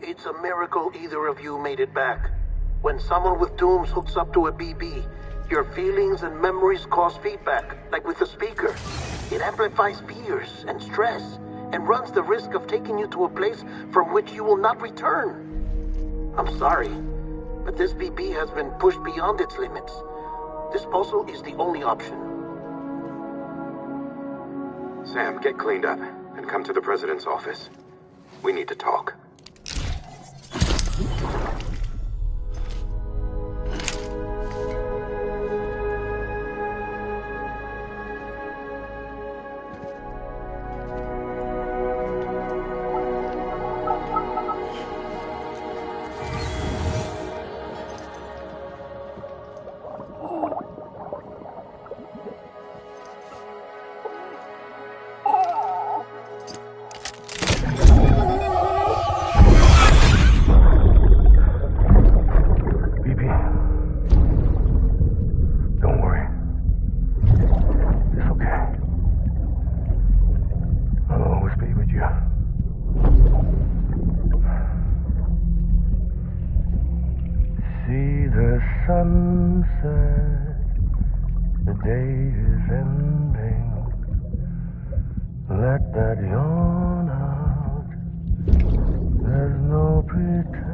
It's a miracle either of you made it back. When someone with dooms hooks up to a BB, your feelings and memories cause feedback, like with the speaker. It amplifies fears and stress, and runs the risk of taking you to a place from which you will not return. I'm sorry, but this BB has been pushed beyond its limits. Disposal is the only option. Sam, get cleaned up and come to the president's office. We need to talk. Sunset, the day is ending. Let that yawn out. There's no pretending.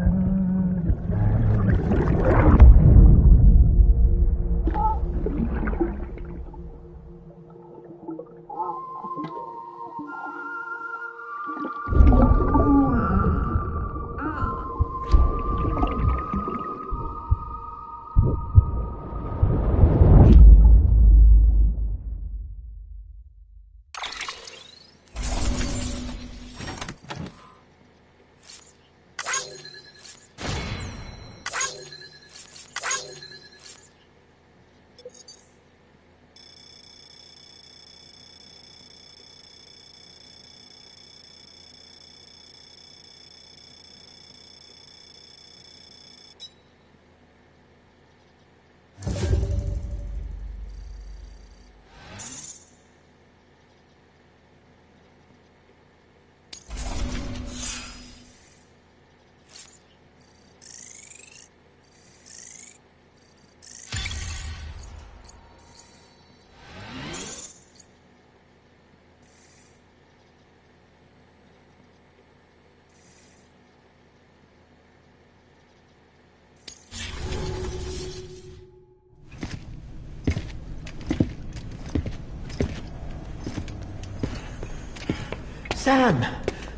Sam,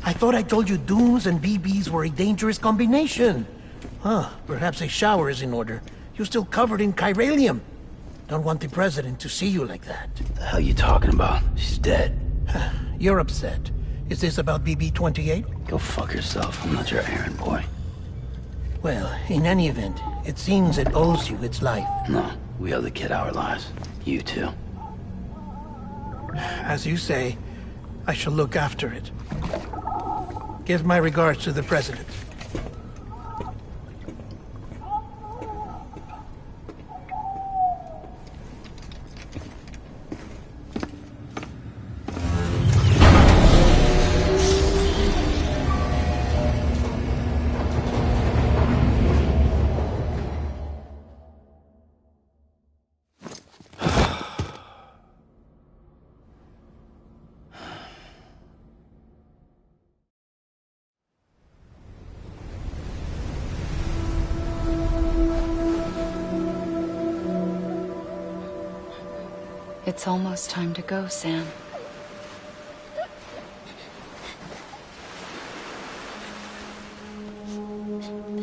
I thought I told you dooms and BBs were a dangerous combination. Huh, perhaps a shower is in order. You're still covered in chiralium. Don't want the president to see you like that. The hell you talking about? She's dead. You're upset. Is this about BB-28? Go fuck yourself. I'm not your errand boy. Well, in any event, it seems it owes you its life. No, we owe the kid our lives. You too. As you say, I shall look after it. Give my regards to the president. It's almost time to go, Sam.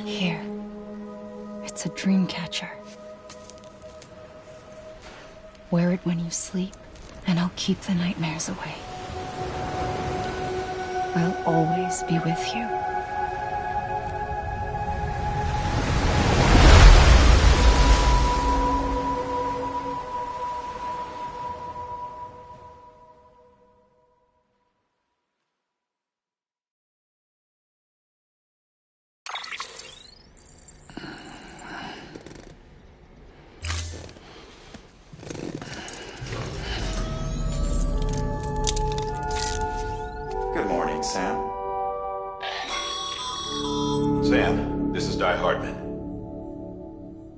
Here. It's a dream catcher. Wear it when you sleep, and I'll keep the nightmares away. I'll always be with you. Good morning, Sam. Sam, this is Di Hartman.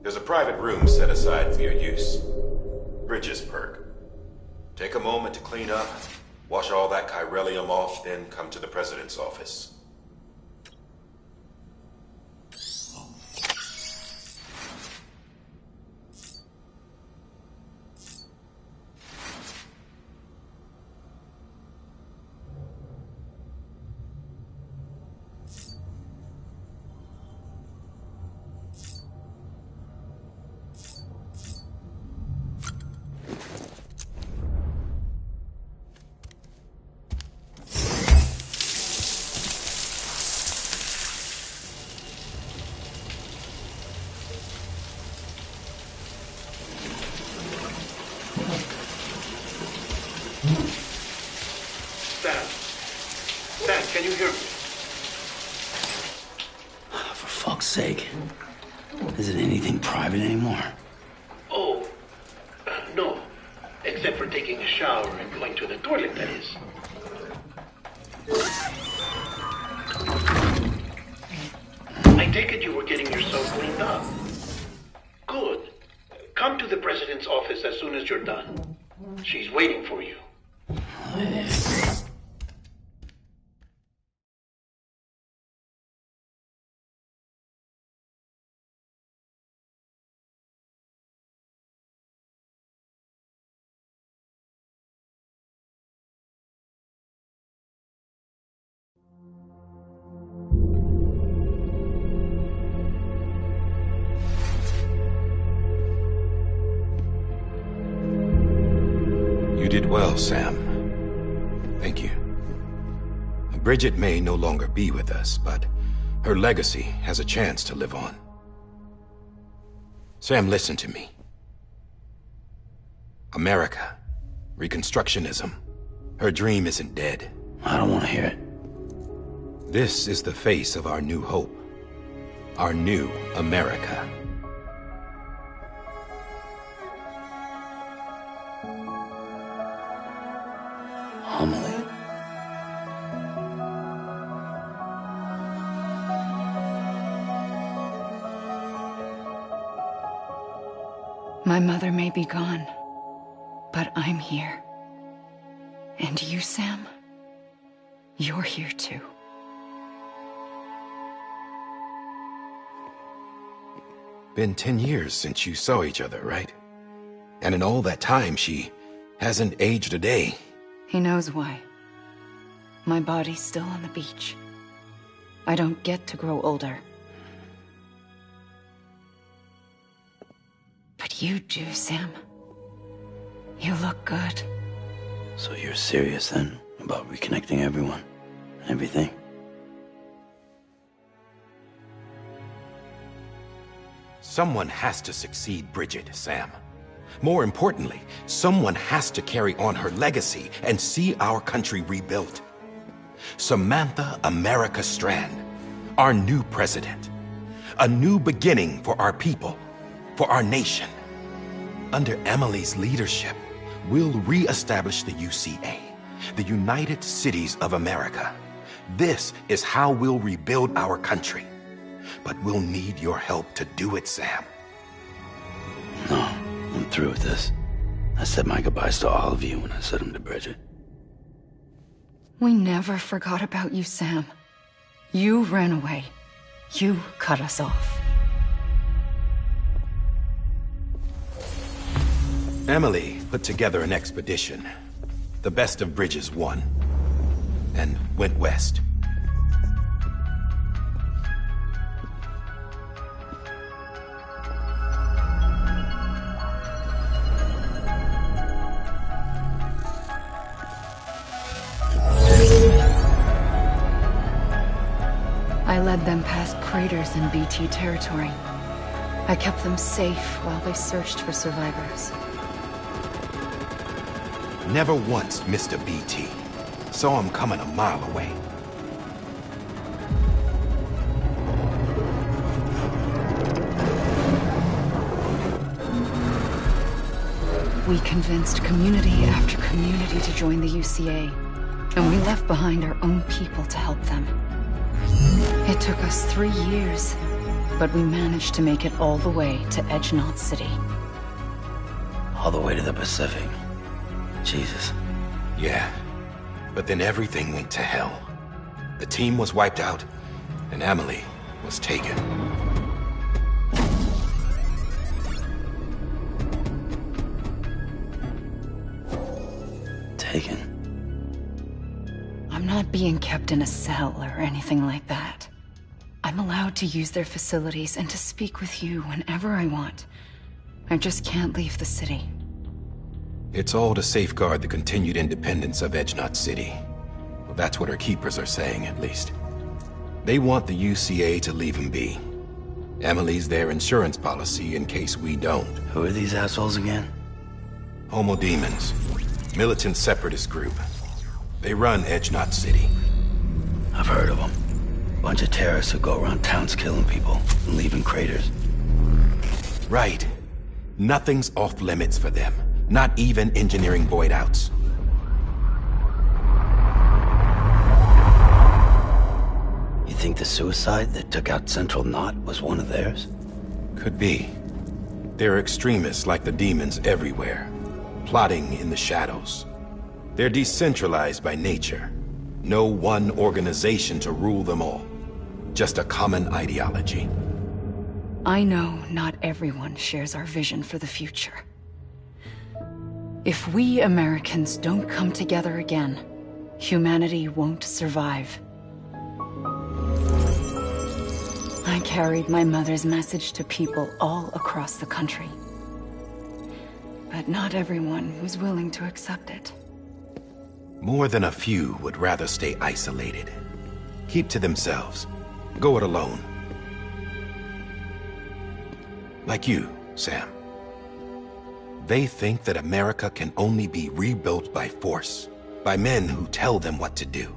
There's a private room set aside for your use. Bridges perk. Take a moment to clean up, wash all that chiralium off, then come to the President's office. Sam, can you hear me? For fuck's sake. Is it anything private anymore? Oh, no. Except for taking a shower and going to the toilet, that is. I take it you were getting yourself cleaned up. Good. Come to the President's office as soon as you're done. She's waiting for you. You did well, Sam. Thank you. Bridget may no longer be with us, but her legacy has a chance to live on. Sam, listen to me. America, Reconstructionism, her dream isn't dead. I don't want to hear it. This is the face of our new hope. Our new America. Homily. My mother may be gone, but I'm here. And you, Sam? You're here too. Been 10 years since you saw each other, right? And in all that time, she hasn't aged a day. He knows why. My body's still on the beach. I don't get to grow older. But you do, Sam. You look good. So you're serious then about reconnecting everyone and everything? Someone has to succeed Bridget, Sam. More importantly, someone has to carry on her legacy and see our country rebuilt. Samantha America Strand, our new president. A new beginning for our people, for our nation. Under Emily's leadership, we'll re-establish the UCA, the United Cities of America. This is how we'll rebuild our country. But we'll need your help to do it, Sam. No, I'm through with this. I said my goodbyes to all of you when I said them to Bridget. We never forgot about you, Sam. You ran away. You cut us off. Emily put together an expedition. The best of Bridges won. And went west. I led them past craters in BT territory. I kept them safe while they searched for survivors. Never once missed a BT. Saw him coming a mile away. We convinced community after community to join the UCA, and we left behind our own people to help them. It took us 3 years, but we managed to make it all the way to Edgenot City. All the way to the Pacific. Jesus. Yeah, but then everything went to hell. The team was wiped out, and Emily was taken. Taken? I'm not being kept in a cell or anything like that. I'm allowed to use their facilities and to speak with you whenever I want. I just can't leave the city. It's all to safeguard the continued independence of Edgenot City. Well, that's what her keepers are saying, at least. They want the UCA to leave him be. Emily's their insurance policy in case we don't. Who are these assholes again? Homo Demons. Militant separatist group. They run Edgenot City. I've heard of them. Bunch of terrorists who go around towns killing people and leaving craters. Right. Nothing's off limits for them. Not even engineering void outs. You think the suicide that took out Central Knot was one of theirs? Could be. There are extremists like the demons everywhere, plotting in the shadows. They're decentralized by nature. No one organization to rule them all. Just a common ideology. I know not everyone shares our vision for the future. If we Americans don't come together again, humanity won't survive. I carried my mother's message to people all across the country. But not everyone was willing to accept it. More than a few would rather stay isolated. Keep to themselves. Go it alone. Like you, Sam. They think that America can only be rebuilt by force, by men who tell them what to do,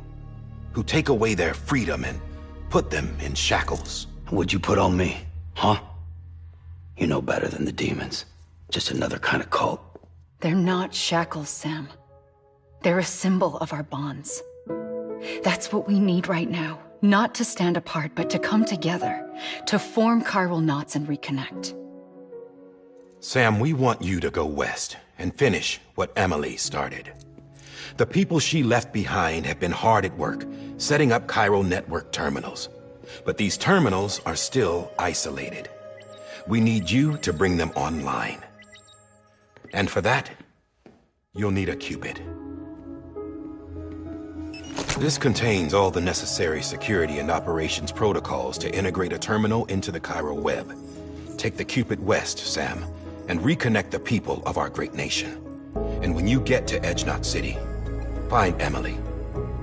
who take away their freedom and put them in shackles. What'd you put on me, huh? You know better than the demons. Just another kind of cult. They're not shackles, Sam. They're a symbol of our bonds. That's what we need right now. Not to stand apart, but to come together, to form chiral knots and reconnect. Sam, we want you to go west and finish what Emily started. The people she left behind have been hard at work, setting up chiral network terminals. But these terminals are still isolated. We need you to bring them online. And for that, you'll need a Cupid. This contains all the necessary security and operations protocols to integrate a terminal into the chiral web. Take the Cupid west, Sam, and reconnect the people of our great nation. And when you get to Edgenot City, find Emily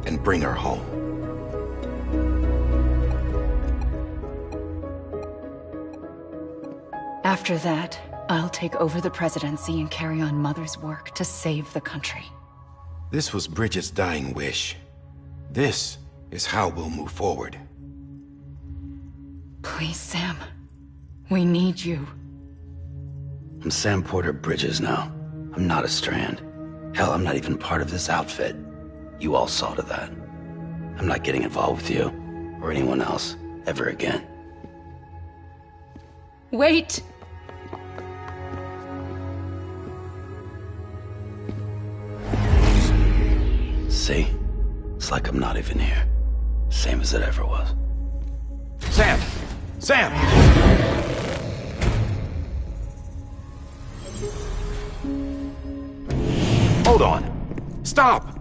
and bring her home. After that, I'll take over the presidency and carry on Mother's work to save the country. This was Bridget's dying wish. This is how we'll move forward. Please, Sam. We need you. I'm Sam Porter Bridges now. I'm not a Strand. Hell, I'm not even part of this outfit. You all saw to that. I'm not getting involved with you, or anyone else, ever again. Wait! See? It's like I'm not even here. Same as it ever was. Sam! Sam! Hold on. Stop!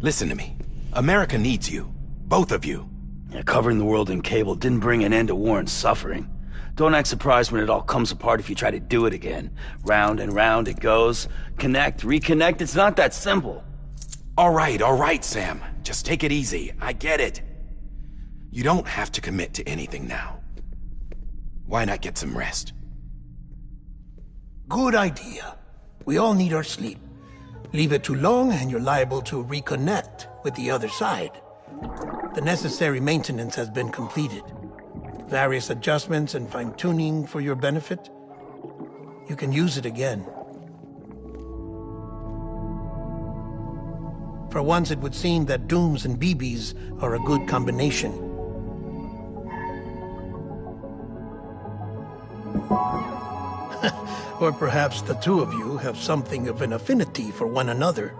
Listen to me. America needs you. Both of you. Yeah, covering the world in cable didn't bring an end to war and suffering. Don't act surprised when it all comes apart if you try to do it again. Round and round it goes. Connect, reconnect, it's not that simple. All right, Sam. Just take it easy. I get it. You don't have to commit to anything now. Why not get some rest? Good idea. We all need our sleep. Leave it too long and you're liable to reconnect with the other side. The necessary maintenance has been completed. Various adjustments and fine-tuning for your benefit. You can use it again. For once, it would seem that Dooms and BBs are a good combination. Or perhaps the two of you have something of an affinity for one another.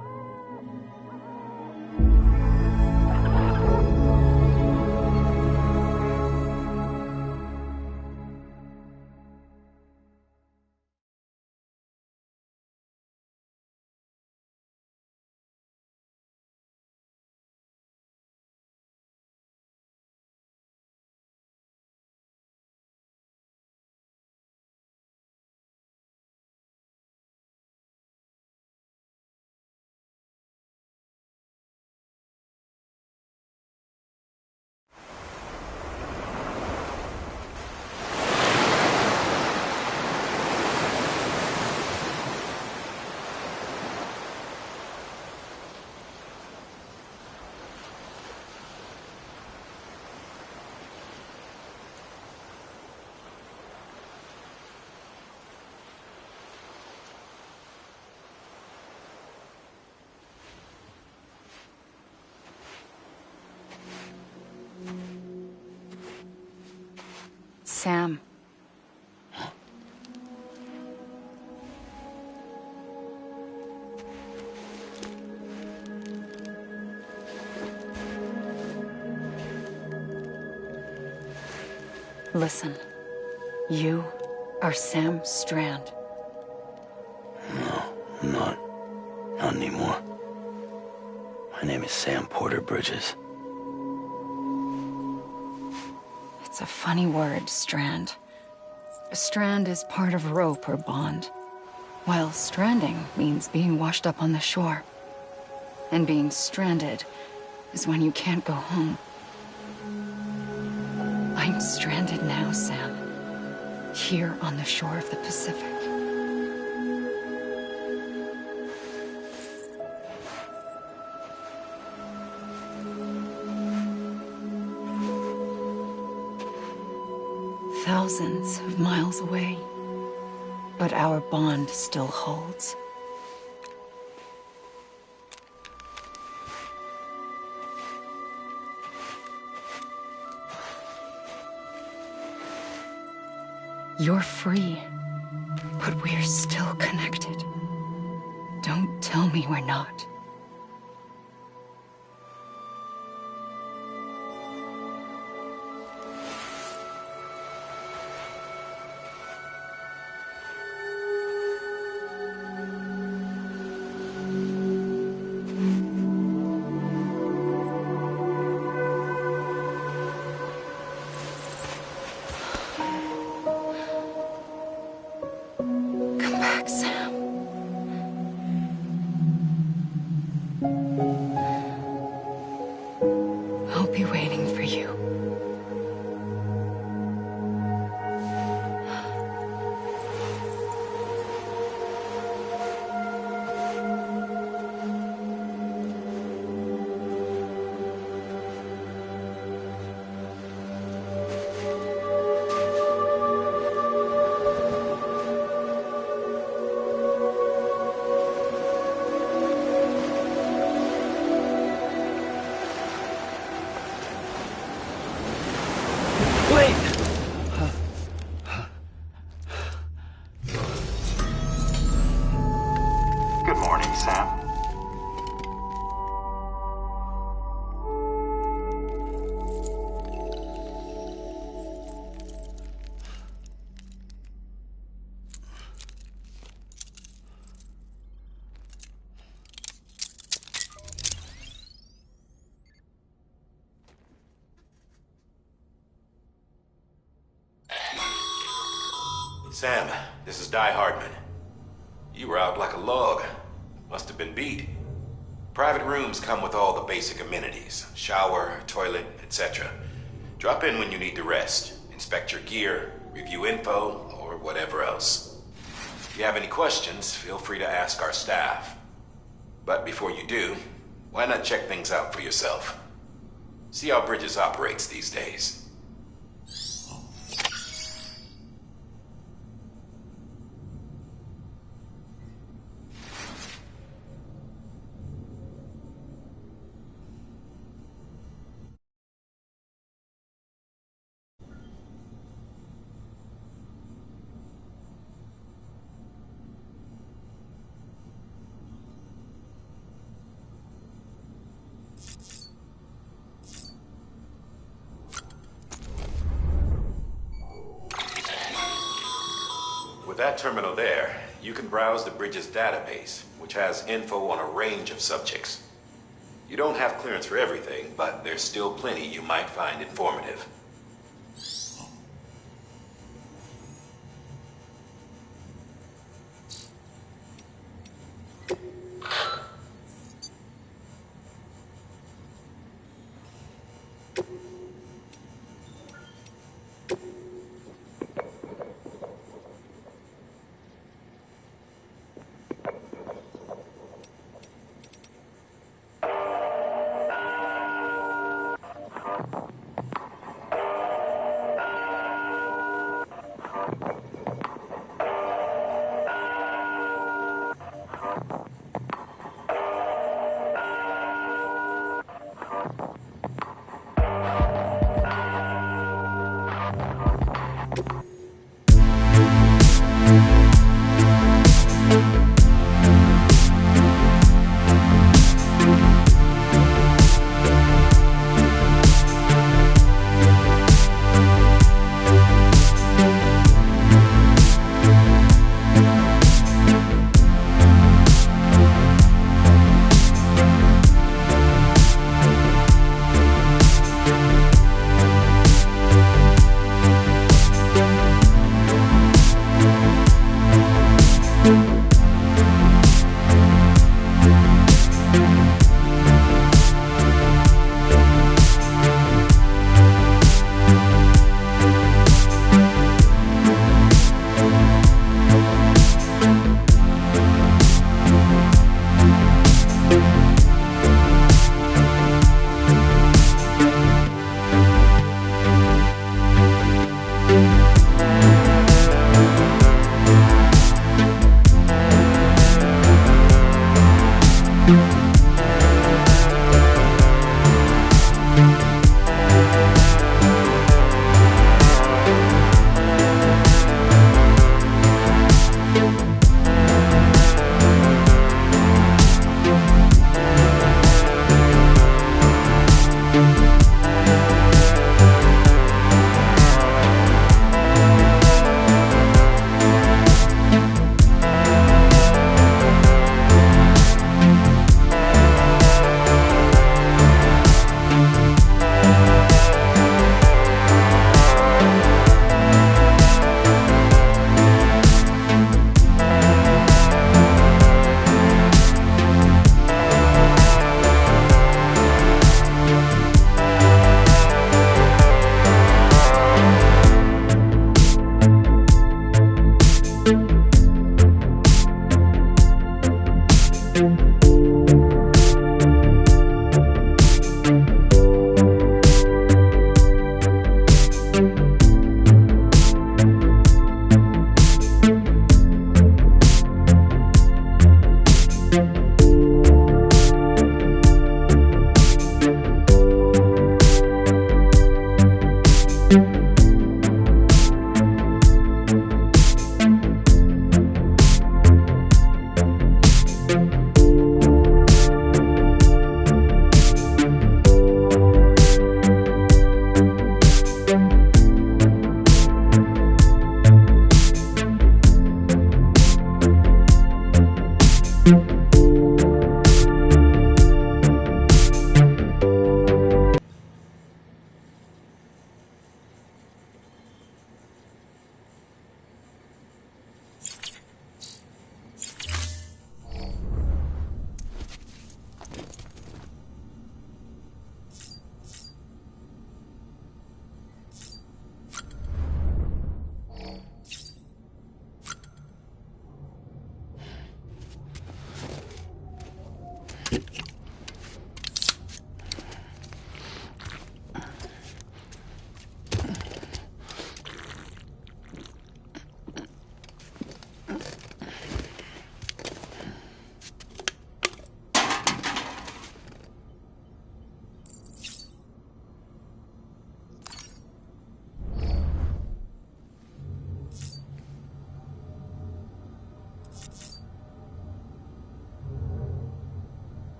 Sam. Listen. You are Sam Strand. No, I'm not. Not anymore. My name is Sam Porter Bridges. It's a funny word, strand. A strand is part of rope or bond, while stranding means being washed up on the shore. And being stranded is when you can't go home. I'm stranded now, Sam. Here on the shore of the Pacific. Thousands of miles away, but our bond still holds. You're free, but we're still connected. Don't tell me we're not. Sam. I'll be waiting for you. Good morning, Sam. Sam, this is Di Hardman. You were out like a log. Must have been beat. Private rooms come with all the basic amenities. Shower, toilet, etc. Drop in when you need to rest. Inspect your gear, review info, or whatever else. If you have any questions, feel free to ask our staff. But before you do, why not check things out for yourself? See how Bridges operates these days. that terminal there, you can browse the bridge's database, which has info on a range of subjects. You don't have clearance for everything, but there's still plenty you might find informative.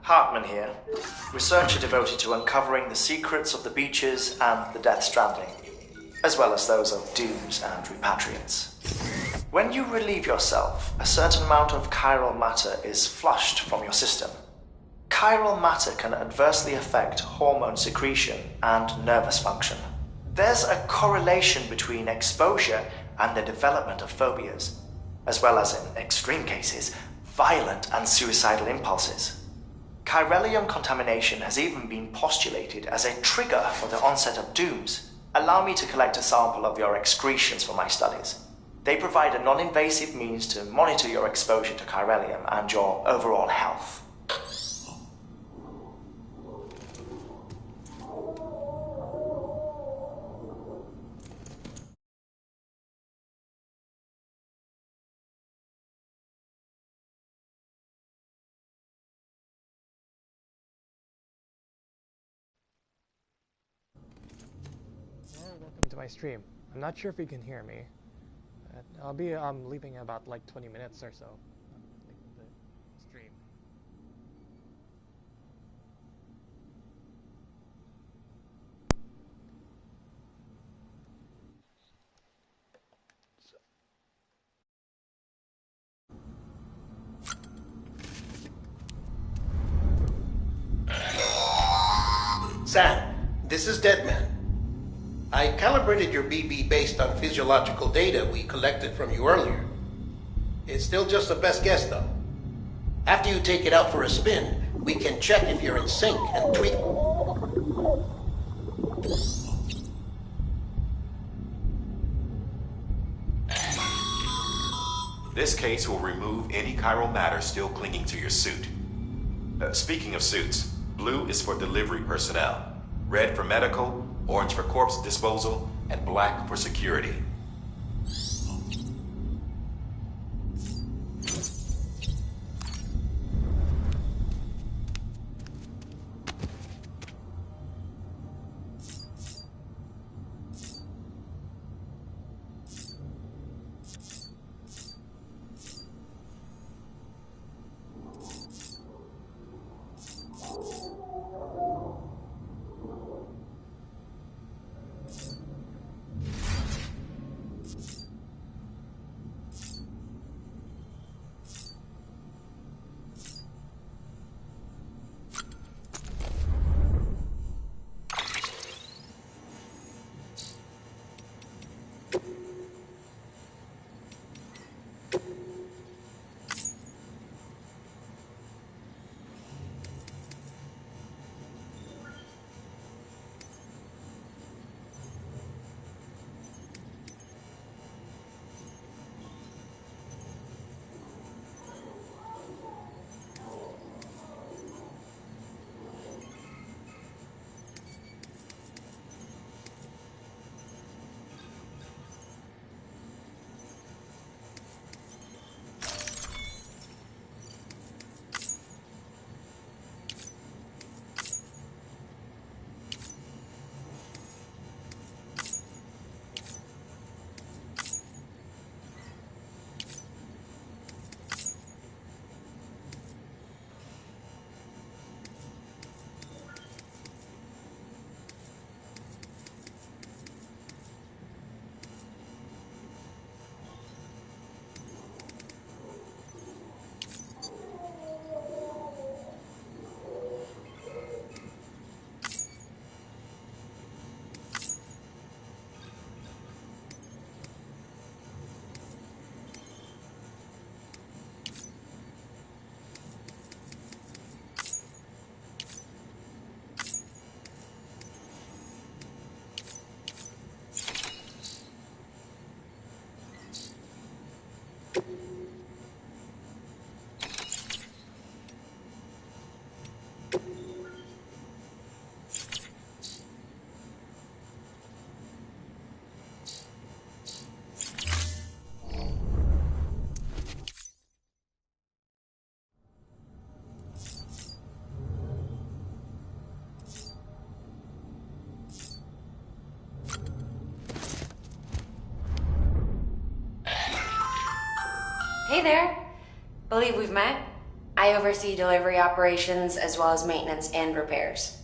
Hartman here, researcher devoted to uncovering the secrets of the beaches and the Death Stranding, as well as those of dooms and repatriates. When you relieve yourself, a certain amount of chiral matter is flushed from your system. Chiral matter can adversely affect hormone secretion and nervous function. There's a correlation between exposure and the development of phobias, as well as, in extreme cases, violent and suicidal impulses. Chiralium contamination has even been postulated as a trigger for the onset of dooms. Allow me to collect a sample of your excretions for my studies. They provide a non-invasive means to monitor your exposure to chiralium and your overall health. Welcome to my stream. I'm not sure if you can hear me. I'll be leaving in about like 20 minutes or so. The stream. Sam, this is Deadman. I calibrated your BB based on physiological data we collected from you earlier. It's still just a best guess, though. After you take it out for a spin, we can check if you're in sync and tweak. This case will remove any chiral matter still clinging to your suit. Speaking of suits, blue is for delivery personnel, red for medical, orange for corpse disposal, and black for security. Hey there. Believe we've met? I oversee delivery operations as well as maintenance and repairs.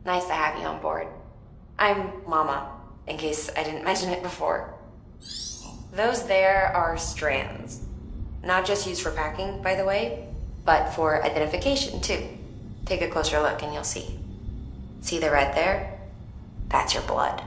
Nice to have you on board. I'm Mama, in case I didn't mention it before. Those there are strands. Not just used for packing, by the way, but for identification too. Take a closer look and you'll see. See the red there? That's your blood.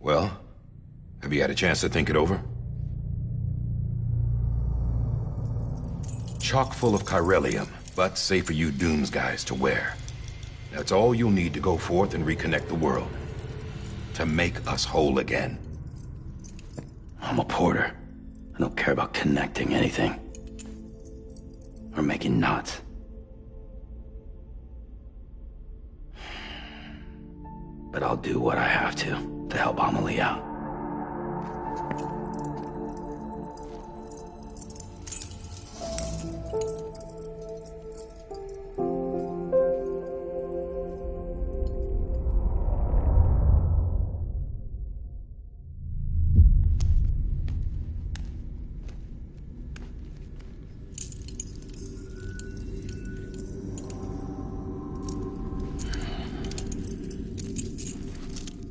Well, have you had a chance to think it over? Chock full of chiralium, but safe for you Dooms guys to wear. That's all you'll need to go forth and reconnect the world. To make us whole again. I'm a porter. I don't care about connecting anything. Or making knots. But I'll do what I have to help Amelie out.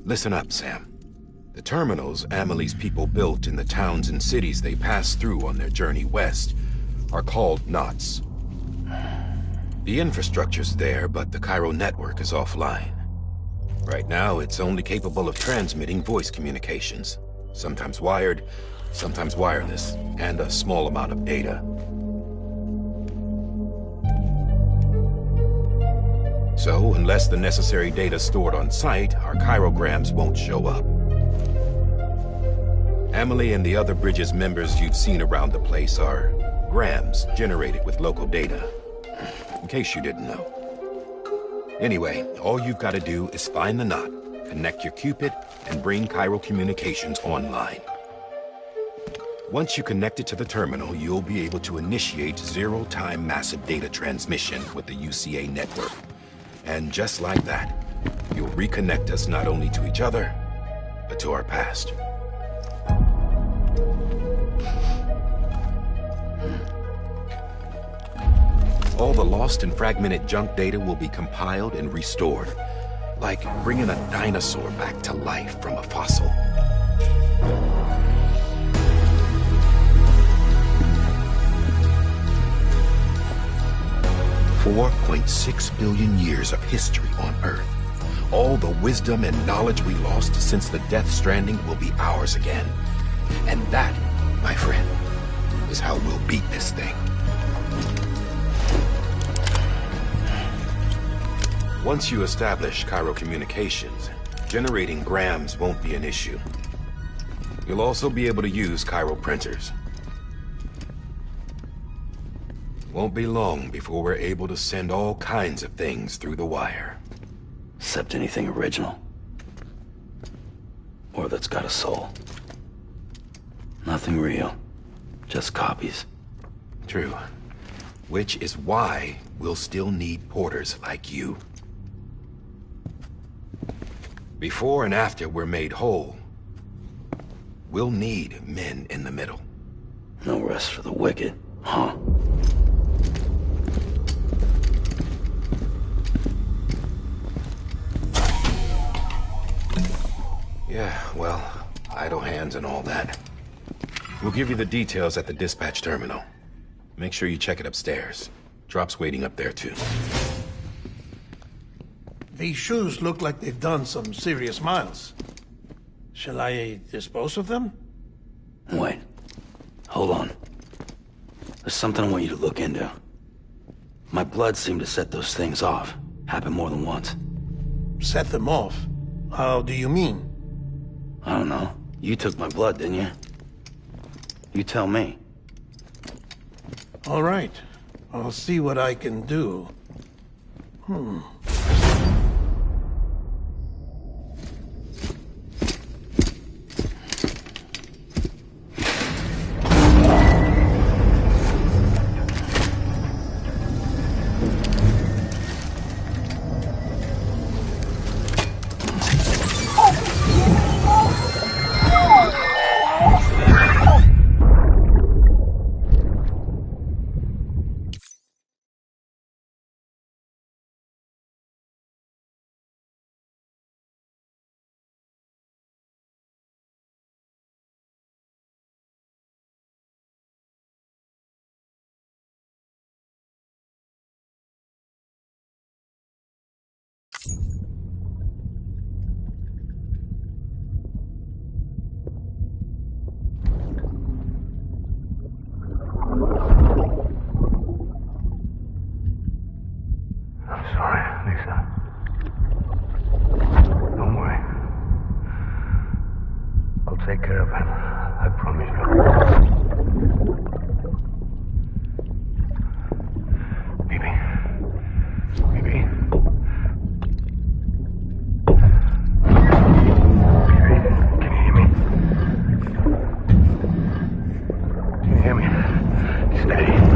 Listen up, Sam. The terminals Amelie's people built in the towns and cities they passed through on their journey west are called knots. The infrastructure's there, but the Cairo network is offline. Right now, it's only capable of transmitting voice communications. Sometimes wired, sometimes wireless, and a small amount of data. So, unless the necessary data's stored on site, our chirograms won't show up. Amelie and the other Bridges members you've seen around the place are grams generated with local data. In case you didn't know. Anyway, all you've got to do is find the knot, connect your Cupid, and bring Cairo communications online. Once you connect it to the terminal, you'll be able to initiate zero-time massive data transmission with the UCA network. And just like that, you'll reconnect us not only to each other, but to our past. All the lost and fragmented junk data will be compiled and restored, like bringing a dinosaur back to life from a fossil. $4.6 billion years of history on Earth. All the wisdom and knowledge we lost since the Death Stranding will be ours again. And that, my friend, is how we'll beat this thing. Once you establish Cairo communications, generating grams won't be an issue. You'll also be able to use Cairo printers. Won't be long before we're able to send all kinds of things through the wire. Except anything original. Or that's got a soul. Nothing real. Just copies. True. Which is why we'll still need porters like you. Before and after we're made whole, we'll need men in the middle. No rest for the wicked, huh? Yeah, well, idle hands and all that. We'll give you the details at the dispatch terminal. Make sure you check it upstairs. Drop's waiting up there, too. These shoes look like they've done some serious miles. Shall I dispose of them? Wait. Hold on. There's something I want you to look into. My blood seemed to set those things off. Happened more than once. Set them off? How do you mean? I don't know. You took my blood, didn't you? You tell me. All right. I'll see what I can do. Take care of him. I promise you. Baby. Baby. Baby, can you hear me? Can you hear me? Steady.